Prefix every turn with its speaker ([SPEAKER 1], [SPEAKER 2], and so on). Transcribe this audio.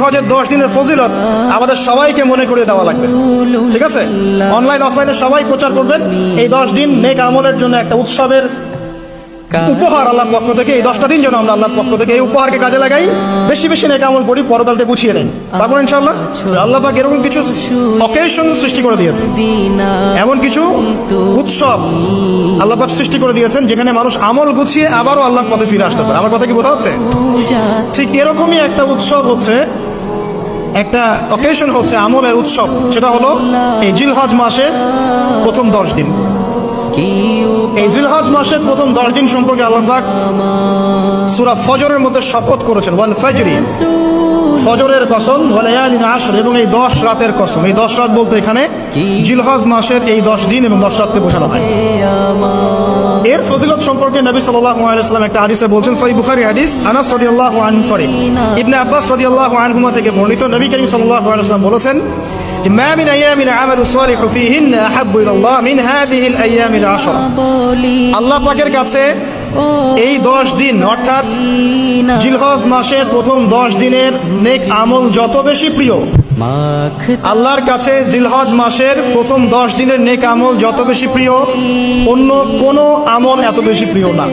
[SPEAKER 1] জিলহজের 10 দিনের ফজিলত আমাদের সবাইকে মনে করে দেওয়া লাগবে, ঠিক আছে? অনলাইন অফলাইনে সবাই প্রচার করবেন। এই 10 দিন নেক আমলের জন্য একটা উৎসবের উপহার আল্লাহর পক্ষ থেকে। এই 10টা দিন যেন আমরা আল্লাহর পক্ষ থেকে এই উপহারকে কাজে লাগাই, বেশি বেশি নেক আমল করি, পরকালকে গুছিয়ে নেই। তারপর ইনশাআল্লাহ আল্লাহ পাক এরকম কিছু অকেশন সৃষ্টি করে দিয়েছে, এমন কিছু উৎসব আল্লাহ পাক সৃষ্টি করে দিয়েছেন যেখানে মানুষ আমল গুছিয়ে আবারও আল্লাহর পথে ফিরে আসতে পারে। আমার কথা কি বোঝা হচ্ছে? ঠিক এরকমই একটা উৎসব হচ্ছে, একটা অকেশন হচ্ছে আমলের উৎসব, সেটা হলো এই জিলহজ মাসের প্রথম 10 দিন। এই জিলহজ মাসের প্রথম 10 দিন সম্পর্কে আল্লাহ পাক সূরা ফজরের মধ্যে শপথ করেছেন, ওয়াল ফাজরি, ফজরের কসম, ওয়া লায়ালিন আশর, এবং এই 10 রাতের কসম। এই 10 রাত বলতে এখানে জিলহজ মাসের এই 10 দিন এবং 10 রাতকে বোঝানো হয়। এর ফজিলত সম্পর্কে নবী সাল্লাল্লাহু আলাইহি ওয়াসাল্লাম একটা হাদিসে বলছেন, সহিহ বুখারী হাদিস, আনাস রাদিয়াল্লাহু আনহু ইবনে আব্বাস রাদিয়াল্লাহু আনহুমা থেকে বর্ণিত, নবী করিম সাল্লাল্লাহু আলাইহি ওয়াসাল্লাম বলেছেন যে মা মিন আইয়ামিন আমালু সালিহু ফীহিন্না আহাব্বু ইলাল্লাহ মিন হাযিহিল আইয়ামিল আশর। আল্লাহ পাকের কাছে এই 10 দিন অর্থাৎ জিলহজ মাসের প্রথম 10 দিনের নেক আমল যত বেশি প্রিয়, আল্লাহর কাছে জিলহজ মাসের প্রথম 10 দিনের নেক আমল যত বেশি প্রিয়, অন্য কোনো আমল এত বেশি প্রিয় না।